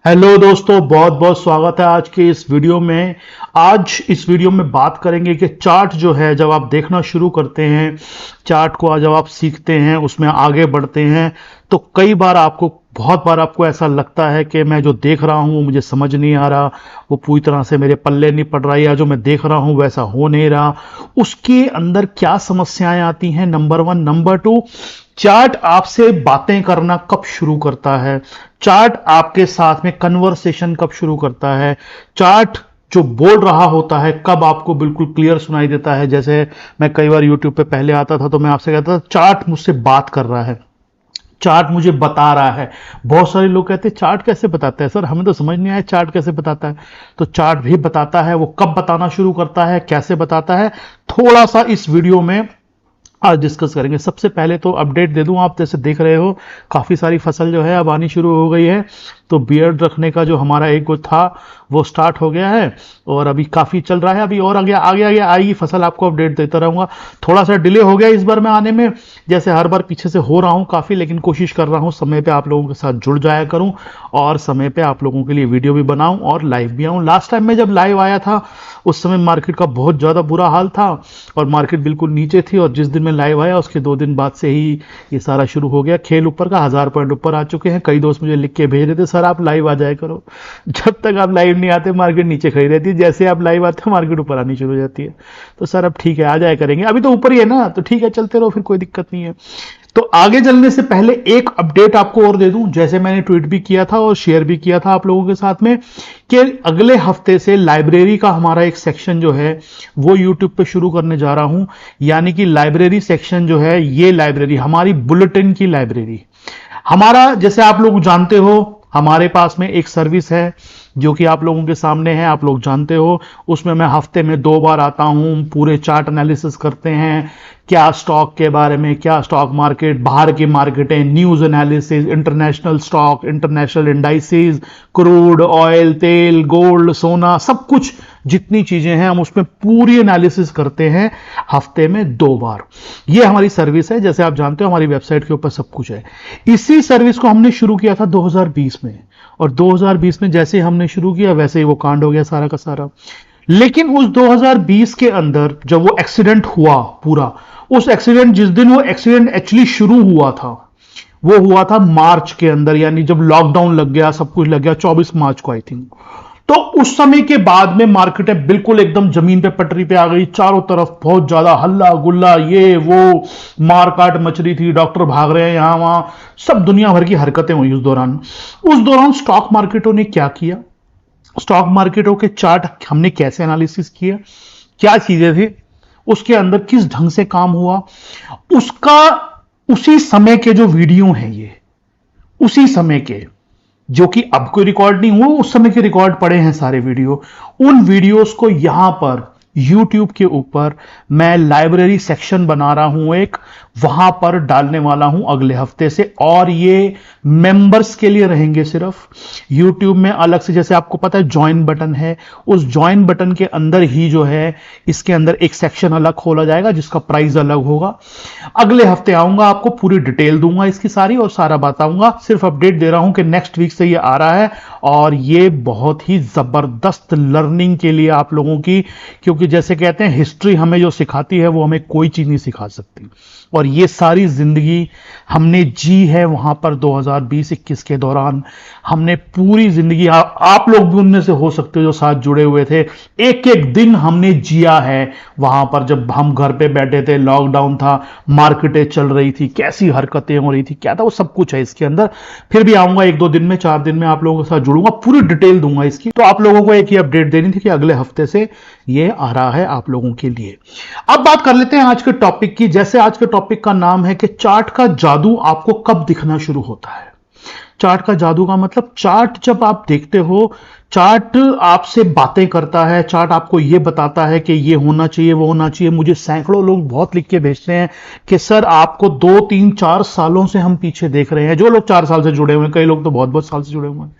Hello दोस्तों, बहुत बहुत स्वागत है आज के इस वीडियो में। आज इस वीडियो में बात करेंगे कि चार्ट जो है, जब आप देखना शुरू करते हैं चार्ट को, जब आप सीखते हैं उसमें आगे बढ़ते हैं तो कई बार आपको बहुत बार आपको ऐसा लगता है कि मैं जो देख रहा हूँ वो मुझे समझ नहीं आ रहा, वो पूरी तरह से मेरे पल्ले नहीं पड़ रहा, या जो मैं देख रहा हूँ वैसा हो नहीं रहा। उसके अंदर क्या समस्याएं आती हैं, number one. Number two, chart आपसे बातें करना कब शुरू करता है, चार्ट आपके साथ में कन्वर्सेशन कब शुरू करता है, चार्ट जो बोल रहा होता है कब आपको बिल्कुल क्लियर सुनाई देता है। जैसे मैं कई बार यूट्यूब पे पहले आता था तो मैं आपसे कहता था चार्ट मुझसे बात कर रहा है, चार्ट मुझे बता रहा है। बहुत सारे लोग कहते हैं चार्ट कैसे बताता है सर, हमें तो समझ नहीं आया चार्ट कैसे बताता है। तो चार्ट भी बताता है, वो कब बताना शुरू करता है, कैसे बताता है, थोड़ा सा इस वीडियो में आज डिस्कस करेंगे। सबसे पहले तो अपडेट दे दूं, आप जैसे देख रहे हो काफ़ी सारी फसल जो है अब आनी शुरू हो गई है, तो बियर्ड रखने का जो हमारा एक वो था वो स्टार्ट हो गया है और अभी काफ़ी चल रहा है। अभी और आगे आगे आगे आएगी फसल, आपको अपडेट देता रहूँगा। थोड़ा सा डिले हो गया इस बार मैं आने में, जैसे हर बार पीछे से हो रहा हूँ काफ़ी, लेकिन कोशिश कर रहा हूँ समय पे आप लोगों के साथ जुड़ जाया करूँ और समय पे आप लोगों के लिए वीडियो भी बनाऊँ और लाइव भी आऊँ। लास्ट टाइम मैं जब लाइव आया था उस समय मार्केट का बहुत ज़्यादा बुरा हाल था और मार्केट बिल्कुल नीचे थी, और जिस दिन मैं लाइव आया उसके 2 दिन बाद से ही ये सारा शुरू हो गया। खेल ऊपर का, 1000 पॉइंट ऊपर आ चुके हैं। कई दोस्त मुझे लिख के भेज रहे थे सर आप लाइव आ जाया करो। जब तक आप लाइव नहीं आते मार्केट नीचे खड़ी रहती है, जैसे आप लाइव आते हो मार्केट ऊपर आनी शुरू हो जाती है। तो सर अब ठीक है आ जाया करेंगे, अभी तो ऊपर ही है ना, तो ठीक है चलते रहो, फिर कोई दिक्कत नहीं है। तो आगे चलने से पहले एक अपडेट आपको और दे दूं, जैसे मैंने ट्वीट भी किया था और शेयर भी किया था आप लोगों के साथ में, कि अगले हफ्ते से लाइब्रेरी का हमारा एक सेक्शन जो है वो यूट्यूब पे शुरू करने जा रहा हूं। यानी कि लाइब्रेरी सेक्शन जो है, ये लाइब्रेरी हमारी बुलेटिन की लाइब्रेरी हमारा, जैसे आप लोग जानते हो हमारे पास में एक सर्विस है जो कि आप लोगों के सामने है, आप लोग जानते हो। उसमें मैं हफ्ते में 2 बार आता हूं, पूरे चार्ट एनालिसिस करते हैं, क्या स्टॉक के बारे में, क्या स्टॉक मार्केट, बाहर की मार्केटें, news analysis, international stock, international indices, crude oil, तेल, गोल्ड, सोना, सब कुछ जितनी चीजें हैं हम उसमें पूरी एनालिसिस करते हैं हफ्ते में 2 बार। ये हमारी सर्विस है, जैसे आप जानते हो हमारी वेबसाइट के ऊपर सब कुछ है। इसी सर्विस को हमने शुरू किया था 2020 में, और 2020 में जैसे हमने शुरू किया वैसे ही वो कांड हो गया सारा का सारा। लेकिन उस 2020 के अंदर जब वो एक्सीडेंट हुआ पूरा, उस एक्सीडेंट, जिस दिन वो एक्सीडेंट एक्चुअली शुरू हुआ था वो हुआ था मार्च के अंदर, यानी जब लॉकडाउन लग गया, सब कुछ लग गया, 24 मार्च को आई थिंक। तो उस समय के बाद में मार्केटें बिल्कुल एकदम जमीन पे पटरी पे आ गई, चारों तरफ बहुत ज्यादा हल्ला गुल्ला, ये वो मार काट मच रही थी, डॉक्टर भाग रहे हैं यहां वहां, सब दुनिया भर की हरकतें हुई उस दौरान। उस दौरान स्टॉक मार्केटों ने क्या किया, स्टॉक मार्केटों के चार्ट हमने कैसे एनालिसिस किया, क्या चीजें थी उसके अंदर, किस ढंग से काम हुआ, उसका उसी समय के जो वीडियो हैं, ये उसी समय के, जो कि अब कोई रिकॉर्ड नहीं हुआ, उस समय के रिकॉर्ड पड़े हैं सारे वीडियो। उन वीडियोस को यहां पर YouTube के ऊपर मैं लाइब्रेरी सेक्शन बना रहा हूं एक, वहां पर डालने वाला हूं अगले हफ्ते से, और ये मेंबर्स के लिए रहेंगे सिर्फ। YouTube में अलग से, जैसे आपको पता है ज्वाइन बटन है, उस ज्वाइन बटन के अंदर ही जो है इसके अंदर एक सेक्शन अलग खोला जाएगा जिसका प्राइस अलग होगा। अगले हफ्ते आऊंगा, आपको पूरी डिटेल दूंगा इसकी सारी और सारा बताऊंगा। सिर्फ अपडेट दे रहा हूं कि नेक्स्ट वीक से ये आ रहा है, और ये बहुत ही जबरदस्त लर्निंग के लिए आप लोगों की, क्योंकि जैसे कहते हैं हिस्ट्री हमें जो सिखाती है वो हमें कोई चीज नहीं सिखा सकती, और ये सारी जिंदगी हमने जी है वहां पर 2020-21 के दौरान। हमने पूरी जिंदगी, आप लोग भी उनमें से हो सकते हो जो साथ जुड़े हुए थे, एक एक दिन हमने जिया है वहां पर, जब हम घर पे बैठे थे, लॉकडाउन था, मार्केटें चल रही थी, कैसी हरकतें हो रही थी, क्या था, वो सब कुछ है इसके अंदर। फिर भी आऊंगा 1-2 दिन में, 4 दिन में आप लोगों के साथ जुड़ूंगा, पूरी डिटेल दूंगा इसकी। तो आप लोगों को एक ही अपडेट देनी थी कि अगले हफ्ते से ये आ रहा है आप लोगों के लिए। अब बात कर लेते हैं आज के टॉपिक की। जैसे आज के टॉपिक का नाम है कि चार्ट का जादू आपको कब दिखना शुरू होता है। चार्ट का जादू का मतलब, चार्ट जब आप देखते हो, चार्ट आपसे बातें करता है, चार्ट आपको ये बताता है कि ये होना चाहिए, वो होना चाहिए। मुझे सैकड़ों लोग बहुत लिख के भेजते हैं कि सर आपको 2-3-4 सालों से हम पीछे देख रहे हैं, जो लोग 4 साल से जुड़े हुए हैं, कई लोग तो बहुत बहुत साल से जुड़े हुए हैं,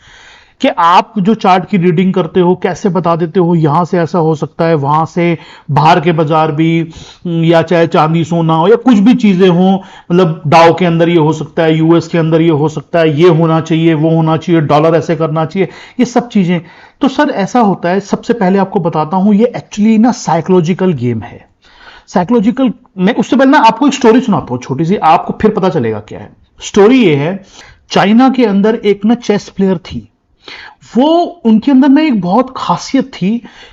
कि आप जो चार्ट की रीडिंग करते हो कैसे बता देते हो यहां से ऐसा हो सकता है, वहां से बाहर के बाजार भी, या चाहे चांदी सोना हो या कुछ भी चीजें हो, मतलब डाउ के अंदर ये हो सकता है, यूएस के अंदर ये हो सकता है, ये होना चाहिए, वो होना चाहिए, डॉलर ऐसे करना चाहिए, ये सब चीजें। तो सर ऐसा होता है, सबसे पहले आपको बताता हूं, ये एक्चुअली ना साइकोलॉजिकल गेम है। साइकोलॉजिकल, मैं उससे पहले ना आपको एक स्टोरी सुनाता हूं छोटी सी, आपको फिर पता चलेगा क्या है। स्टोरी ये है, चाइना के अंदर एक ना चेस प्लेयर थी। वो, उनके अंदर ना एक बहुत खासियत थी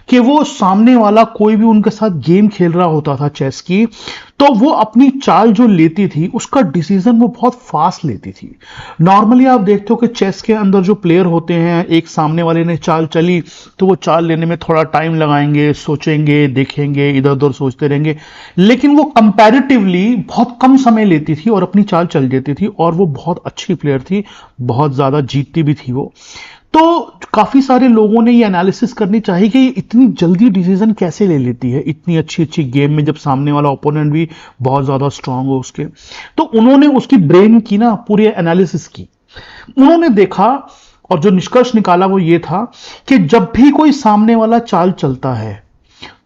कि वो सामने वाला कोई भी उनके साथ गेम खेल रहा होता था चेस की, तो वो अपनी चाल जो लेती थी उसका डिसीजन वो बहुत फास्ट लेती थी। नॉर्मली आप देखते हो कि चेस के अंदर जो प्लेयर होते हैं, एक सामने वाले ने चाल चली तो वो चाल लेने में थोड़ा टाइम लगाएंगे, सोचेंगे, देखेंगे, इधर उधर सोचते रहेंगे, लेकिन वो कंपैरेटिवली बहुत कम समय लेती थी और अपनी चाल चल देती थी, और वो बहुत अच्छी प्लेयर थी, बहुत ज्यादा जीतती भी थी वो। तो काफी सारे लोगों ने ये एनालिसिस करनी चाहिए कि इतनी जल्दी डिसीजन कैसे ले लेती है इतनी अच्छी अच्छी गेम में, जब सामने वाला ओपोनेंट भी बहुत ज्यादा स्ट्रांग हो उसके। तो उन्होंने उसकी ब्रेन की ना पूरी एनालिसिस की। उन्होंने देखा और जो निष्कर्ष निकाला वो ये था कि जब भी कोई सामने वाला चाल चलता है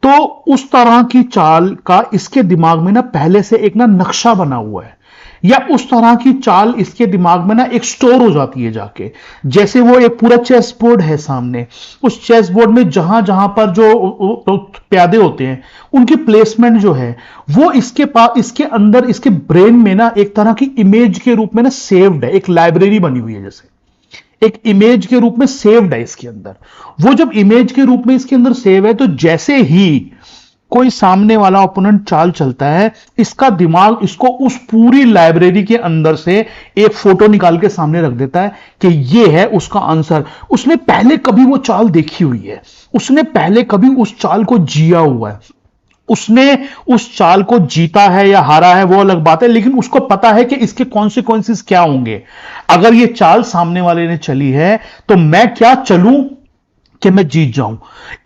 तो उस तरह की चाल का इसके दिमाग में ना पहले से एक ना नक्शा बना हुआ है, या उस तरह की चाल इसके दिमाग में ना एक स्टोर हो जाती है जाके। जैसे वो एक पूरा चेस बोर्ड है सामने, उस चेस बोर्ड में जहां जहां पर जो प्यादे होते हैं उनकी प्लेसमेंट जो है वो इसके पास, इसके अंदर, इसके ब्रेन में ना एक तरह की इमेज के रूप में ना सेव्ड है, एक लाइब्रेरी बनी हुई है, जैसे एक इमेज के रूप में सेव्ड है इसके अंदर। वो जब इमेज के रूप में इसके अंदर सेव है, तो जैसे ही कोई सामने वाला ओपोनेंट चाल चलता है, इसका दिमाग इसको उस पूरी लाइब्रेरी के अंदर से एक फोटो निकाल के सामने रख देता है कि ये है उसका आंसर। उसने पहले कभी वो चाल देखी हुई है, उसने पहले कभी उस चाल को जिया हुआ है, उसने उस चाल को जीता है या हारा है वो अलग बात है, लेकिन उसको पता है कि इसके कॉन्सिक्वेंसेस क्या होंगे। अगर ये चाल सामने वाले ने चली है तो मैं क्या चलूं कि मैं जीत जाऊं।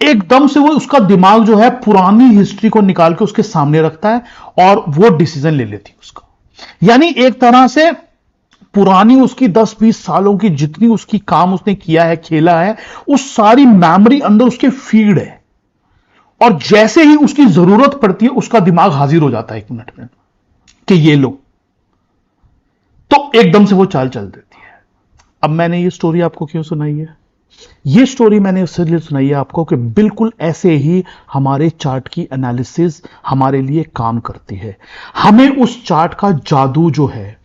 एकदम से वो, उसका दिमाग जो है पुरानी हिस्ट्री को निकाल के उसके सामने रखता है और वो डिसीजन ले लेती है उसका। यानी एक तरह से पुरानी उसकी 10-20 सालों की जितनी उसकी काम उसने किया है, खेला है, उस सारी मेमोरी अंदर उसके फीड है, और जैसे ही उसकी जरूरत पड़ती है उसका दिमाग हाजिर हो जाता है 1 मिनट में कि ये लो, तो एकदम से वो चाल चल देती है। अब मैंने ये स्टोरी आपको क्यों सुनाई है? ये स्टोरी मैंने इसलिए सुनाई है आपको कि बिल्कुल ऐसे ही हमारे चार्ट की एनालिसिस हमारे लिए काम करती है। हमें उस चार्ट का जादू जो है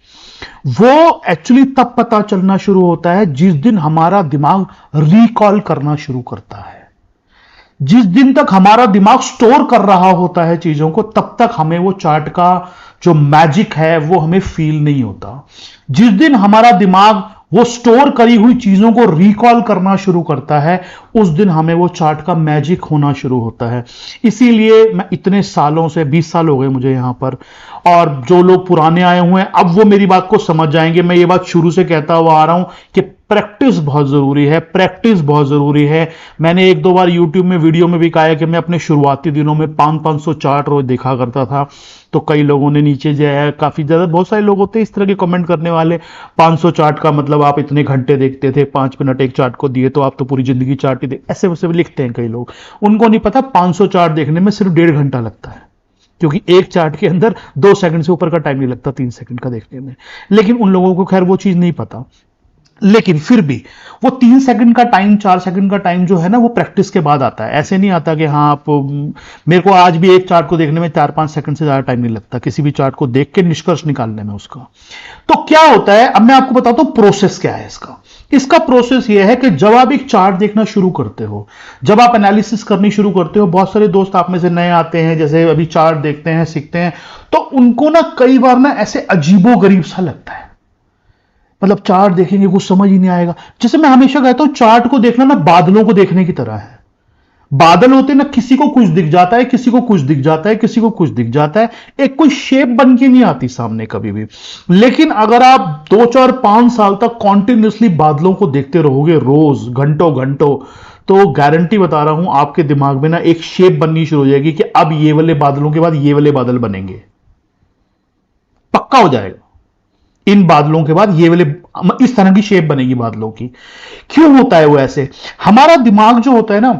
वो एक्चुअली तब पता चलना शुरू होता है जिस दिन हमारा दिमाग रिकॉल करना शुरू करता है। जिस दिन तक हमारा दिमाग स्टोर कर रहा होता है चीजों को, तब तक हमें वो चार्ट का जो मैजिक है वो हमें फील नहीं होता। जिस दिन हमारा दिमाग वो स्टोर करी हुई चीजों को रिकॉल करना शुरू करता है, उस दिन हमें वो चार्ट का मैजिक होना शुरू होता है। इसीलिए मैं इतने सालों से, 20 साल हो गए मुझे यहां पर, और जो लोग पुराने आए हुए हैं अब वो मेरी बात को समझ जाएंगे। मैं ये बात शुरू से कहता हुआ आ रहा हूं कि प्रैक्टिस बहुत जरूरी है, प्रैक्टिस बहुत जरूरी है। मैंने 1-2 बार यूट्यूब में वीडियो में भी कहा है कि मैं अपने शुरुआती दिनों में 500-500 चार्ट रोज देखा करता था। तो कई लोगों ने नीचे जो है, काफी ज्यादा, बहुत सारे लोग होते हैं इस तरह के कमेंट करने वाले, 500 चार्ट का मतलब आप इतने घंटे देखते थे, 5 मिनट एक चार्ट को दिए तो आप तो पूरी जिंदगी चार्ट ही देख, ऐसे वैसे भी लिखते हैं कई लोग। उनको नहीं पता 500 चार्ट देखने में सिर्फ 1.5 घंटा लगता है, क्योंकि एक चार्ट के अंदर 2 सेकंड से ऊपर का टाइम नहीं लगता, 3 सेकंड का देखने में। लेकिन उन लोगों को खैर वो चीज नहीं पता। लेकिन फिर भी वो 3 सेकंड का टाइम, 4 सेकंड का टाइम जो है ना, वो प्रैक्टिस के बाद आता है। ऐसे नहीं आता कि हाँ आप, मेरे को आज भी एक चार्ट को देखने में 4-5 सेकंड से ज्यादा टाइम नहीं लगता किसी भी चार्ट को देख के निष्कर्ष निकालने में उसका। तो क्या होता है, अब मैं आपको बताता हूं प्रोसेस क्या है इसका। इसका प्रोसेस यह है कि जब आप एक चार्ट देखना शुरू करते हो, जब आप एनालिसिस करनी शुरू करते हो, बहुत सारे दोस्त आप में से नए आते हैं, जैसे अभी चार्ट देखते हैं, सीखते हैं, तो उनको ना कई बार ना ऐसे अजीबो गरीब सा लगता है। मतलब चार्ट देखेंगे कुछ समझ ही नहीं आएगा। जैसे मैं हमेशा कहता हूं, चार्ट को देखना ना बादलों को देखने की तरह है। बादल होते ना, किसी को कुछ दिख जाता है, किसी को कुछ दिख जाता है, किसी को कुछ दिख जाता है, एक कोई शेप बन के नहीं आती सामने कभी भी। लेकिन अगर आप 2-4-5 साल तक कॉन्टिन्यूसली बादलों को देखते रहोगे, रोज घंटों घंटों, तो गारंटी बता रहा हूं आपके दिमाग में ना एक शेप बननी शुरू हो जाएगी कि अब ये वाले बादलों के बाद ये वाले बादल बनेंगे, पक्का हो जाएगा। इन बादलों के बाद ये वाले इस तरह की शेप बनेगी बादलों की। क्यों होता है वो ऐसे? हमारा दिमाग जो होता है ना,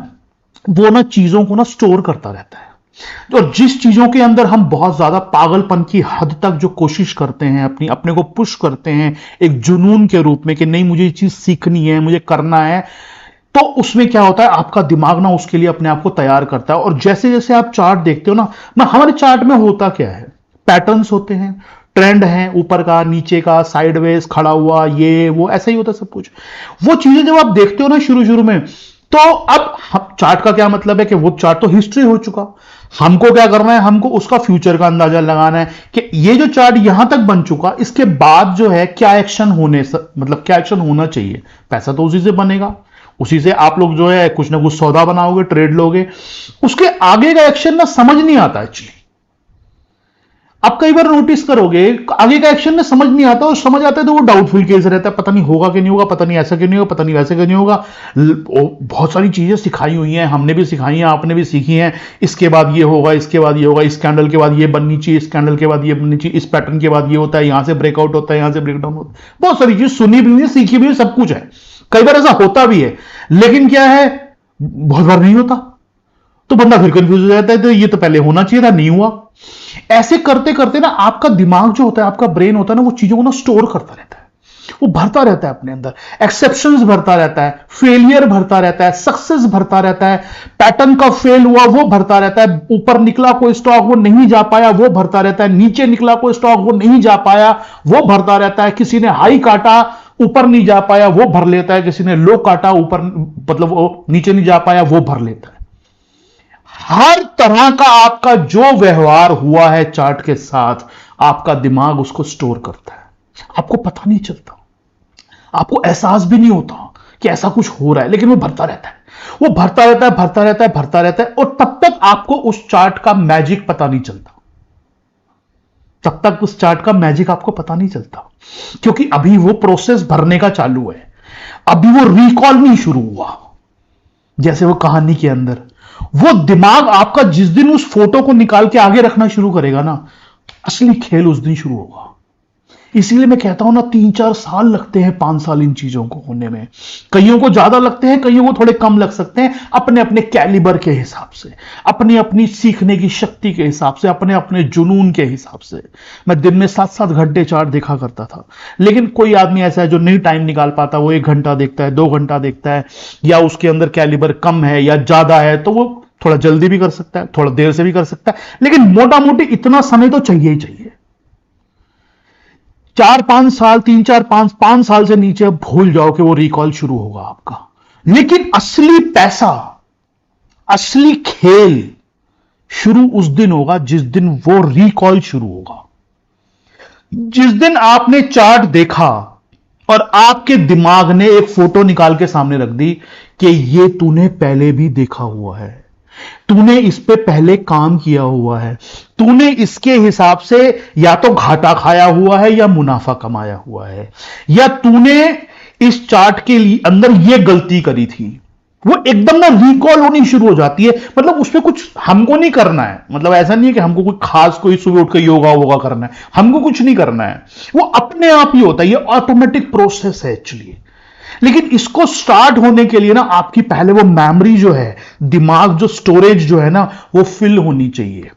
वो ना चीजों को ना स्टोर करता रहता है। और जिस चीजों के अंदर हम बहुत ज्यादा पागलपन की हद तक जो कोशिश करते हैं, अपने को पुश करते हैं एक जुनून के रूप में कि नहीं मुझे ये चीज सीखनी है, मुझे करना है, तो उसमें क्या होता है, आपका दिमाग ना उसके लिए अपने आप को तैयार करता है। और जैसे जैसे आप चार्ट देखते हो ना हमारे चार्ट में होता क्या है, पैटर्न्स होते हैं, ट्रेंड है, ऊपर का, नीचे का, साइडवेज, खड़ा हुआ, ये वो ऐसा ही होता है सब कुछ। वो चीजें जब आप देखते हो ना शुरू शुरू में, तो अब चार्ट का क्या मतलब है कि वो चार्ट तो हिस्ट्री हो चुका। हमको क्या करना है, हमको उसका फ्यूचर का अंदाजा लगाना है कि ये जो चार्ट यहां तक बन चुका, इसके बाद जो है क्या एक्शन मतलब क्या एक्शन होना चाहिए। पैसा तो उसी से बनेगा, उसी से आप लोग जो है कुछ ना कुछ सौदा बनाओगे, ट्रेड लोगे। उसके आगे का एक्शन ना समझ नहीं आता एक्चुअली। आप कई बार नोटिस करोगे आगे का एक्शन ना समझ नहीं आता, और समझ आता है तो वो डाउटफुल केस रहता है, पता नहीं होगा कि नहीं होगा, पता नहीं ऐसा क्यों नहीं होगा, पता नहीं वैसे क्यों नहीं होगा। बहुत सारी चीजें सिखाई हुई हैं, हमने भी सिखाई हैं, आपने भी सीखी हैं। इसके बाद ये होगा, इसके बाद ये होगा, इस कैंडल के बाद ये बननी चाहिए, इस कैंडल के बाद ये बननी चाहिए, इस पैटर्न के बाद ये होता है, यहां से ब्रेकआउट होता है, यहां से ब्रेकडाउन होता है। बहुत सारी चीज सुनी भी हुई है, सीखी भी हुई, सब कुछ है। कई बार ऐसा होता भी है, लेकिन क्या है, बहुत बार नहीं होता, तो बंदा फिर कंफ्यूज हो जाता है, तो ये तो पहले होना चाहिए था, नहीं हुआ। ऐसे करते करते ना आपका दिमाग जो होता है, आपका ब्रेन होता है ना, वो चीजों को ना स्टोर करता रहता है, वो भरता रहता है अपने अंदर, एक्सेप्शंस भरता रहता है, फेलियर भरता रहता है, सक्सेस भरता रहता है, पैटर्न का फेल हुआ वो भरता रहता है, ऊपर निकला कोई स्टॉक वो नहीं जा पाया वो भरता रहता है, नीचे निकला कोई स्टॉक वो नहीं जा पाया वो भरता रहता है, किसी ने हाई काटा ऊपर नहीं जा पाया वो भर लेता है, किसी ने लो काटा ऊपर मतलब वो नीचे नहीं जा पाया वो भर लेता है। हर तरह का आपका जो व्यवहार हुआ है चार्ट के साथ, आपका दिमाग उसको स्टोर करता है, आपको पता नहीं चलता, आपको एहसास भी नहीं होता कि ऐसा कुछ हो रहा है, लेकिन वो भरता रहता है, वो भरता रहता है, भरता रहता है, भरता रहता है, और तब तक आपको उस चार्ट का मैजिक पता नहीं चलता, तब तक उस चार्ट का मैजिक आपको पता नहीं चलता, क्योंकि अभी वो प्रोसेस भरने का चालू है, अभी वो रिकॉल नहीं शुरू हुआ। जैसे वो कहानी के अंदर वो दिमाग आपका जिस दिन उस फोटो को निकाल के आगे रखना शुरू करेगा ना, असली खेल उस दिन शुरू होगा। इसीलिए मैं कहता हूं ना, 3-4 साल लगते हैं, 5 साल इन चीजों को होने में। कईयों को ज्यादा लगते हैं, कईयों को थोड़े कम लग सकते हैं, अपने अपने कैलिबर के हिसाब से, अपनी अपनी सीखने की शक्ति के हिसाब से, अपने अपने जुनून के हिसाब से। मैं दिन में 7-7 घंटे चार्ट देखा करता था, लेकिन कोई आदमी ऐसा है जो नहीं टाइम निकाल पाता, वो 1 घंटा देखता है, 2 घंटा देखता है, या उसके अंदर कैलिबर कम है या ज्यादा है, तो वो थोड़ा जल्दी भी कर सकता है, थोड़ा देर से भी कर सकता है, लेकिन मोटा मोटी इतना समय तो चाहिए ही चाहिए। 4-5 साल, 3-4-5 साल से नीचे अब भूल जाओ कि वो रिकॉल शुरू होगा आपका। लेकिन असली पैसा, असली खेल शुरू उस दिन होगा जिस दिन वो रिकॉल शुरू होगा। जिस दिन आपने चार्ट देखा और आपके दिमाग ने एक फोटो निकाल के सामने रख दी कि ये तूने पहले भी देखा हुआ है, तूने इस पे पहले काम किया हुआ है, तूने इसके हिसाब से या तो घाटा खाया हुआ है या मुनाफा कमाया हुआ है, या तूने इस चार्ट के लिए अंदर ये गलती करी थी, वो एकदम ना रिकॉल होनी शुरू हो जाती है। मतलब उसमें कुछ हमको नहीं करना है, मतलब ऐसा नहीं है कि हमको कोई खास कोई सुबह उठ के योगा वोगा करना है, हमको कुछ नहीं करना है, वो अपने आप ही होता है, ये ऑटोमेटिक प्रोसेस है एक्चुअली। लेकिन इसको स्टार्ट होने के लिए ना आपकी पहले वो मेमोरी जो है, दिमाग जो स्टोरेज जो है ना, वो फिल होनी चाहिए,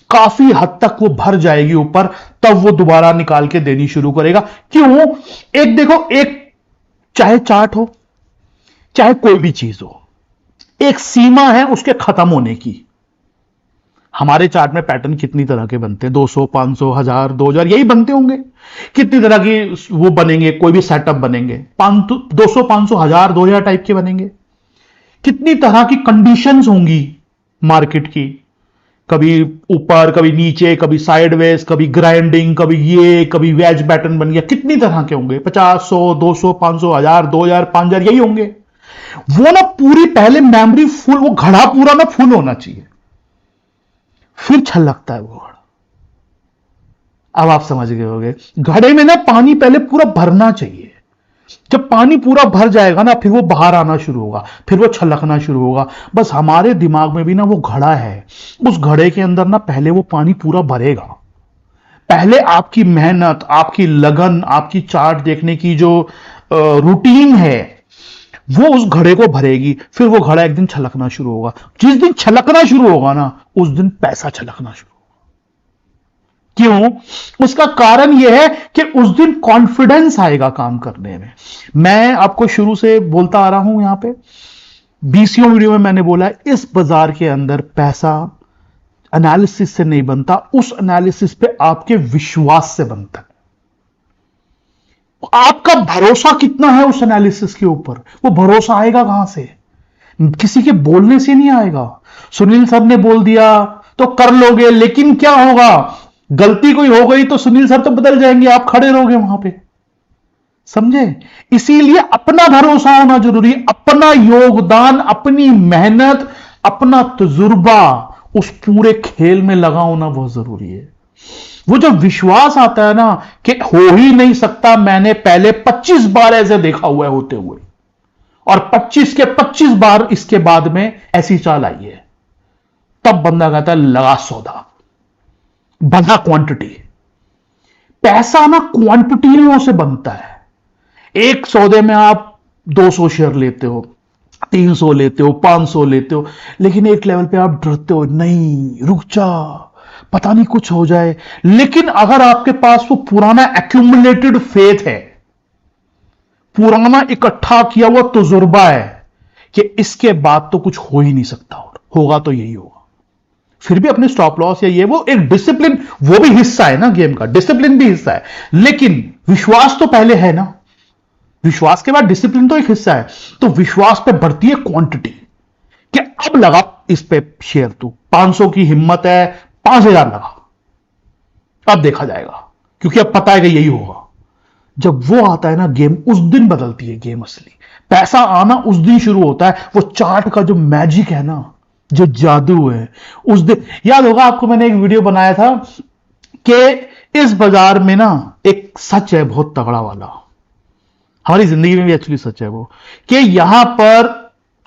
काफी हद तक वो भर जाएगी ऊपर, तब वो दोबारा निकाल के देनी शुरू करेगा। क्यों? एक देखो, एक चाहे चार्ट हो चाहे कोई भी चीज हो, एक सीमा है उसके खत्म होने की। हमारे चार्ट में पैटर्न कितनी तरह के बनते हैं, 200, 500, 1000, 2000 यही बनते होंगे। कितनी तरह की वो बनेंगे, कोई भी सेटअप बनेंगे, 200, 500, 1000, 2000 टाइप के बनेंगे। कितनी तरह की कंडीशंस होंगी मार्केट की, कभी ऊपर, कभी नीचे, कभी साइडवेज, कभी ग्राइंडिंग, कभी ये, कभी वेज पैटर्न बन गया। कितनी तरह के होंगे, 50, 100, 200, 500, 1000, 2000, 5000 यही होंगे। वो ना पूरी पहले मेमोरी फुल, वो घड़ा पूरा ना फुल होना चाहिए, फिर छलकता है वो घड़ा। अब आप समझ गए होंगे, घड़े में ना पानी पहले पूरा भरना चाहिए। जब पानी पूरा भर जाएगा ना, फिर वो बाहर आना शुरू होगा, फिर वो छलकना शुरू होगा। बस हमारे दिमाग में भी ना वो घड़ा है, उस घड़े के अंदर ना पहले वो पानी पूरा भरेगा, पहले आपकी मेहनत, आपकी लगन, आपकी चार्ट देखने की जो रूटीन है वो उस घड़े को भरेगी। फिर वो घड़ा एक दिन छलकना शुरू होगा। जिस दिन छलकना शुरू होगा ना, उस दिन पैसा छलकना शुरू होगा। क्यों? उसका कारण यह है कि उस दिन कॉन्फिडेंस आएगा काम करने में। मैं आपको शुरू से बोलता आ रहा हूं, यहां पे 20वीं वीडियो में मैंने बोला है, इस बाजार के अंदर पैसा एनालिसिस से नहीं बनता, उस एनालिसिस पे आपके विश्वास से बनता है। आपका भरोसा कितना है उस एनालिसिस के ऊपर, वो भरोसा आएगा कहां से? किसी के बोलने से नहीं आएगा। सुनील सर ने बोल दिया तो कर लोगे, लेकिन क्या होगा? गलती कोई हो गई तो सुनील सर तो बदल जाएंगे, आप खड़े रहोगे वहां पे। समझे? इसीलिए अपना भरोसा होना जरूरी, अपना योगदान, अपनी मेहनत, अपना तजुर्बा उस पूरे खेल में लगा होना बहुत जरूरी है। वो जो विश्वास आता है ना कि हो ही नहीं सकता, मैंने पहले 25 बार ऐसे देखा हुआ है होते हुए, और 25 के 25 बार इसके बाद में ऐसी चाल आई है, तब बंदा कहता है लगा सौदा, बना क्वांटिटी। पैसा ना क्वांटिटियों से बनता है। एक सौदे में आप 200 शेयर लेते हो, 300 लेते हो, 500 लेते हो, लेकिन एक लेवल पे आप डरते हो, नहीं रुक जा, पता नहीं कुछ हो जाए। लेकिन अगर आपके पास वो पुराना एक्यूमुलेटेड फेथ है, पुराना इकट्ठा किया हुआ तजुर्बा है कि इसके बाद तो कुछ हो ही नहीं सकता, और होगा तो यही होगा, फिर भी अपने स्टॉप लॉस या ये वो एक डिसिप्लिन, वो भी हिस्सा है ना गेम का, डिसिप्लिन भी हिस्सा है, लेकिन विश्वास तो पहले है ना, विश्वास के बाद डिसिप्लिन तो एक हिस्सा है। तो विश्वास पे बढ़ती है क्वांटिटी कि अब लगा इस पे शेयर, तू 500 की हिम्मत है, 5000 लगा, अब देखा जाएगा, क्योंकि अब पता है कि यही होगा। जब वो आता है ना गेम, उस दिन बदलती है गेम असली। पैसा आना उस दिन शुरू होता है। वो चार्ट का जो मैजिक है ना, जो जादू है, उस दिन याद होगा आपको, मैंने एक वीडियो बनाया था कि इस बाजार में ना एक सच है बहुत तगड़ा वाला, हमारी जिंदगी में भी एक्चुअली सच है वो, कि यहां पर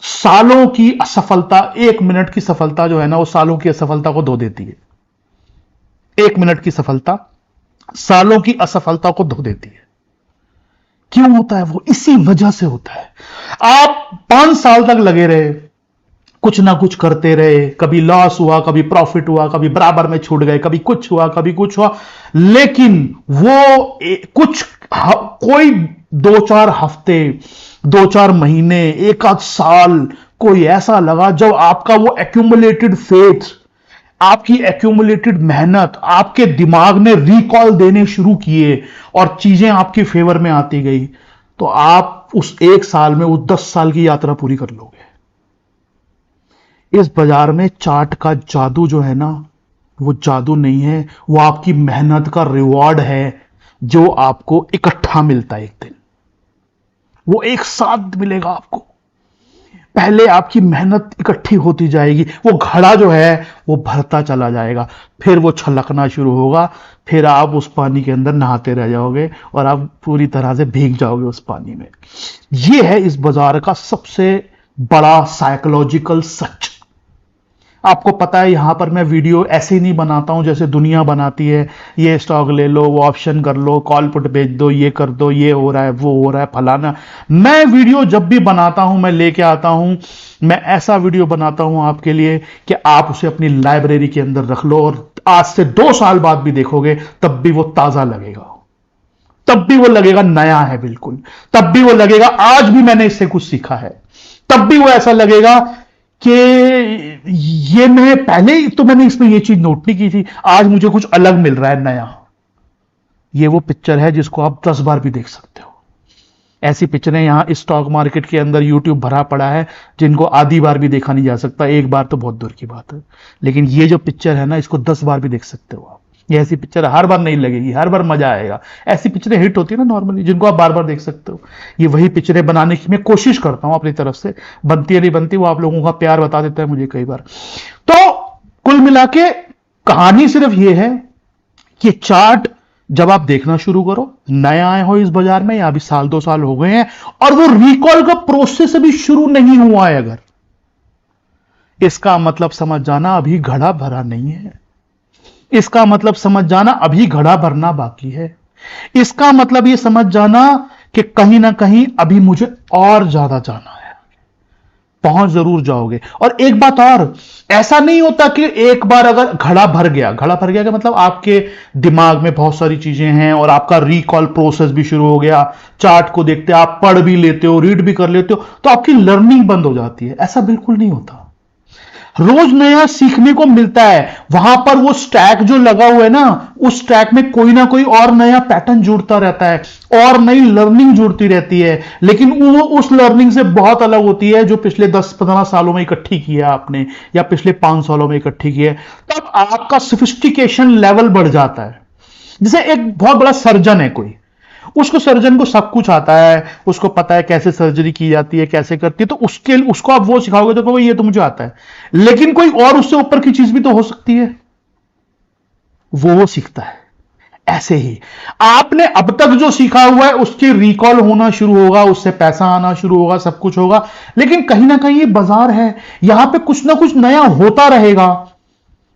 सालों की असफलता, 1 मिनट की सफलता जो है ना, वो सालों की असफलता को धो देती है। 1 मिनट की सफलता सालों की असफलता को धो देती है। क्यों होता है वो? इसी वजह से होता है। आप 5 साल तक लगे रहे, कुछ ना कुछ करते रहे, कभी लॉस हुआ, कभी प्रॉफिट हुआ, कभी बराबर में छूट गए, कभी कुछ हुआ, कभी कुछ हुआ, लेकिन वो कुछ कोई 2-4 हफ्ते, 2-4 महीने, 1 आध साल कोई ऐसा लगा जब आपका वो एक्यूमुलेटेड फेथ, आपकी एक्यूमुलेटेड मेहनत आपके दिमाग ने रिकॉल देने शुरू किए और चीजें आपके फेवर में आती गई, तो आप उस 1 साल में वो 10 साल की यात्रा पूरी कर लोगे। इस बाजार में चार्ट का जादू जो है ना, वो जादू नहीं है, वो आपकी मेहनत का रिवॉर्ड है, जो आपको इकट्ठा मिलता है एक दिन, वो एक साथ मिलेगा आपको। पहले आपकी मेहनत इकट्ठी होती जाएगी, वो घड़ा जो है वो भरता चला जाएगा, फिर वो छलकना शुरू होगा, फिर आप उस पानी के अंदर नहाते रह जाओगे और आप पूरी तरह से भीग जाओगे उस पानी में। ये है इस बाजार का सबसे बड़ा साइकोलॉजिकल सच। आपको पता है, यहां पर मैं वीडियो ऐसे नहीं बनाता हूं जैसे दुनिया बनाती है, ये स्टॉक ले लो, वो ऑप्शन कर लो, कॉल पुट बेच दो, ये कर दो, ये हो रहा है, वो हो रहा है, फलाना। मैं वीडियो जब भी बनाता हूं, मैं लेके आता हूं, मैं ऐसा वीडियो बनाता हूं आपके लिए कि आप उसे अपनी लाइब्रेरी के अंदर रख लो, और आज से 2 साल बाद भी देखोगे तब भी वो ताजा लगेगा, तब भी वो लगेगा नया है बिल्कुल, तब भी वो लगेगा आज भी मैंने इससे कुछ सीखा है, तब भी वो ऐसा लगेगा कि ये मैं पहले तो मैंने इसमें ये चीज नोट नहीं की थी, आज मुझे कुछ अलग मिल रहा है नया। ये वो पिक्चर है जिसको आप 10 बार भी देख सकते हो। ऐसी पिक्चरें यहां स्टॉक मार्केट के अंदर यूट्यूब भरा पड़ा है जिनको आधी बार भी देखा नहीं जा सकता, एक बार तो बहुत दूर की बात है। लेकिन ये जो पिक्चर है ना, इसको 10 बार भी देख सकते हो आप। ये ऐसी पिक्चर हर बार नहीं लगेगी, हर बार मजा आएगा। ऐसी पिक्चरें हिट होती है ना नॉर्मली, जिनको आप बार बार देख सकते हो। ये वही पिक्चरें बनाने की मैं कोशिश करता हूं अपनी तरफ से, बनती है नहीं बनती वो आप लोगों का प्यार बता देता है मुझे कई बार। तो कुल मिला के कहानी सिर्फ ये है कि चार्ट जब आप देखना शुरू करो, नए आए हो इस बाजार में, या अभी 1-2 साल हो गए हैं, और वो रिकॉल का प्रोसेस अभी शुरू नहीं हुआ है, अगर इसका मतलब समझ जाना अभी घड़ा भरा नहीं है। इसका मतलब समझ जाना अभी घड़ा भरना बाकी है। इसका मतलब ये समझ जाना कि कहीं ना कहीं अभी मुझे और ज्यादा जाना है। पहुंच जरूर जाओगे। और एक बात और, ऐसा नहीं होता कि एक बार अगर घड़ा भर गया का मतलब आपके दिमाग में बहुत सारी चीजें हैं और आपका रिकॉल प्रोसेस भी शुरू हो गया, चार्ट को देखते आप पढ़ भी लेते हो, रीड भी कर लेते हो, तो आपकी लर्निंग बंद हो जाती है। ऐसा बिल्कुल नहीं होता। रोज नया सीखने को मिलता है। वहां पर वो स्टैक जो लगा हुआ है ना, उस स्टैक में कोई ना कोई और नया पैटर्न जुड़ता रहता है और नई लर्निंग जुड़ती रहती है, लेकिन वो उस लर्निंग से बहुत अलग होती है जो पिछले 10-15 सालों में इकट्ठी की है आपने, या पिछले 5 सालों में इकट्ठी की है। तब आपका सोफिस्टिकेशन लेवल बढ़ जाता है। जैसे एक बहुत बड़ा सर्जन है कोई, उसको सर्जन को सब कुछ आता है, उसको पता है कैसे सर्जरी की जाती है, कैसे करती है, तो उसको आप वो सिखाओगे तो कहोगे ये तो मुझे आता है। लेकिन कोई और उससे ऊपर की चीज भी तो हो सकती है, वो सीखता है। ऐसे ही आपने अब तक जो सीखा हुआ है उसके रिकॉल होना शुरू होगा, उससे पैसा आना शुरू होगा, सब कुछ होगा, लेकिन कहीं ना कहीं ये बाजार है, यहां पे कुछ ना कुछ नया होता रहेगा।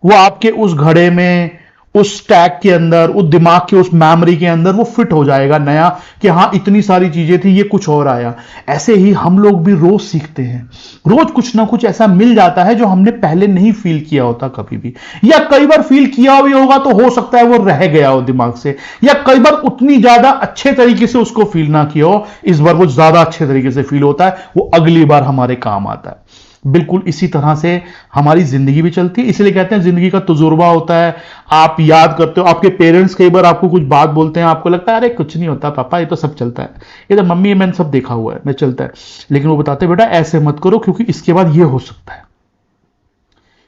वो आपके उस घड़े में, उस स्टैक के अंदर, उस दिमाग के उस मेमोरी के अंदर वो फिट हो जाएगा नया, कि हां इतनी सारी चीजें थी, ये कुछ और आया। ऐसे ही हम लोग भी रोज सीखते हैं, रोज कुछ ना कुछ ऐसा मिल जाता है जो हमने पहले नहीं फील किया होता कभी भी, या कई बार फील किया भी होगा तो हो सकता है वो रह गया हो दिमाग से, या कई बार उतनी ज्यादा अच्छे तरीके से उसको फील ना किया हो, इस बार वो ज्यादा अच्छे तरीके से फील होता है, वो अगली बार हमारे काम आता है। बिल्कुल इसी तरह से हमारी जिंदगी भी चलती है। इसलिए कहते हैं जिंदगी का तजुर्बा होता है। आप याद करते हो, आपके पेरेंट्स कई बार आपको कुछ बात बोलते हैं, आपको लगता है अरे कुछ नहीं होता पापा, ये तो सब चलता है, ये तो मम्मी मैंने सब देखा हुआ है, मैं चलता है। लेकिन वो बताते बेटा ऐसे मत करो, क्योंकि इसके बाद ये हो सकता है,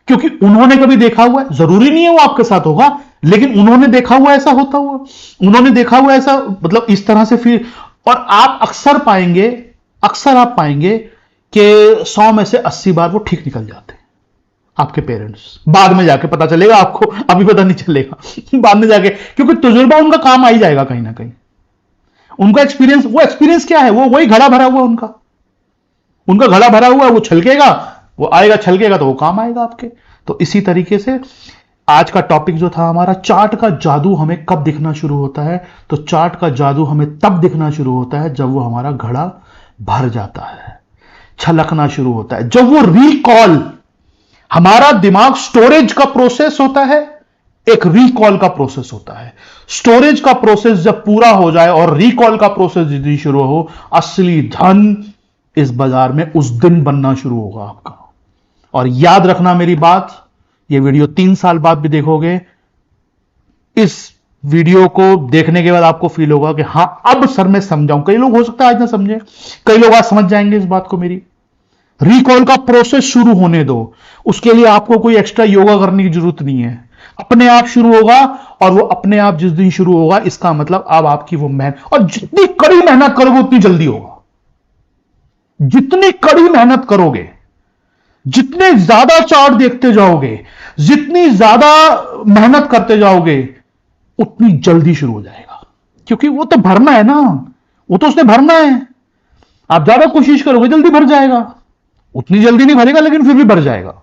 क्योंकि उन्होंने कभी देखा हुआ है। जरूरी नहीं है वो आपके साथ होगा, लेकिन उन्होंने देखा हुआ ऐसा होता हुआ, उन्होंने देखा हुआ ऐसा, मतलब इस तरह से फिर। और आप अक्सर आप पाएंगे कि 100 में से 80 बार वो ठीक निकल जाते हैं आपके पेरेंट्स। बाद में जाके पता चलेगा आपको, अभी पता नहीं चलेगा बाद में जाके, क्योंकि तजुर्बा उनका काम आ ही जाएगा कहीं ना कहीं। उनका एक्सपीरियंस, वो एक्सपीरियंस क्या है, वो वही घड़ा भरा हुआ उनका घड़ा भरा हुआ, वो छलकेगा, वो आएगा, छलकेगा तो वो काम आएगा आपके। तो इसी तरीके से आज का टॉपिक जो था हमारा, चार्ट का जादू हमें कब दिखना शुरू होता है। तो चार्ट का जादू हमें तब दिखना शुरू होता है जब वो हमारा घड़ा भर जाता है, छलकना शुरू होता है, जब वो रिकॉल, हमारा दिमाग स्टोरेज का प्रोसेस होता है, एक रिकॉल का प्रोसेस होता है। स्टोरेज का प्रोसेस जब पूरा हो जाए और रिकॉल का प्रोसेस यदि शुरू हो, असली धन इस बाजार में उस दिन बनना शुरू होगा आपका। और याद रखना मेरी बात, ये वीडियो 3 साल बाद भी देखोगे, इस वीडियो को देखने के बाद आपको फील होगा कि हां अब सर मैं समझाऊं। कई लोग हो सकता है आज ना समझे, कई लोग आज समझ जाएंगे इस बात को। मेरी रिकॉल का प्रोसेस शुरू होने दो, उसके लिए आपको कोई एक्स्ट्रा योगा करने की जरूरत नहीं है, अपने आप शुरू होगा। और वो अपने आप जिस दिन शुरू होगा, इसका मतलब अब आपकी वो मेहनत, और जितनी कड़ी मेहनत करोगे उतनी जल्दी होगा। जितनी कड़ी मेहनत करोगे, जितने ज्यादा चार्ट देखते जाओगे, जितनी ज्यादा मेहनत करते जाओगे, उतनी जल्दी शुरू हो जाएगा। क्योंकि वो तो भरना है ना, वो तो उसने भरना है। आप ज्यादा कोशिश करोगे जल्दी भर जाएगा, उतनी जल्दी नहीं भरेगा लेकिन फिर भी भर जाएगा।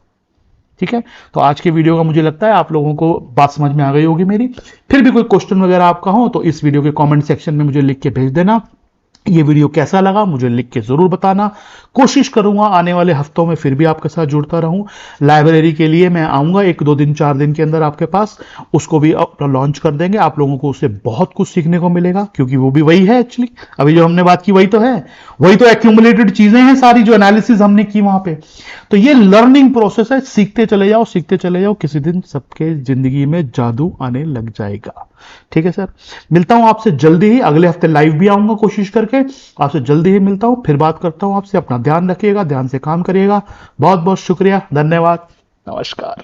ठीक है, तो आज के वीडियो का मुझे लगता है आप लोगों को बात समझ में आ गई होगी मेरी। फिर भी कोई क्वेश्चन वगैरह आपका हो तो इस वीडियो के कमेंट सेक्शन में मुझे लिख के भेज देना। ये वीडियो कैसा लगा मुझे लिख के जरूर बताना। कोशिश करूंगा आने वाले हफ्तों में फिर भी आपके साथ जुड़ता रहूं। लाइब्रेरी के लिए मैं आऊंगा 1-2 दिन 4 दिन के अंदर आपके पास, उसको भी लॉन्च कर देंगे। आप लोगों को उससे बहुत कुछ सीखने को मिलेगा, क्योंकि वो भी वही है एक्चुअली, अभी जो हमने बात की वही तो है, वही तो एक्यूमुलेटेड चीजें हैं सारी, जो एनालिसिस हमने की वहां पे। तो ये लर्निंग प्रोसेस है, सीखते चले जाओ, सीखते चले जाओ, किसी दिन सबके जिंदगी में जादू आने लग जाएगा। ठीक है सर, मिलता हूं आपसे जल्दी ही, अगले हफ्ते लाइव भी आऊंगा कोशिश करके, आपसे जल्दी ही मिलता हूं, फिर बात करता हूं आपसे। अपना ध्यान रखिएगा, ध्यान से काम करिएगा। बहुत बहुत शुक्रिया, धन्यवाद, नमस्कार।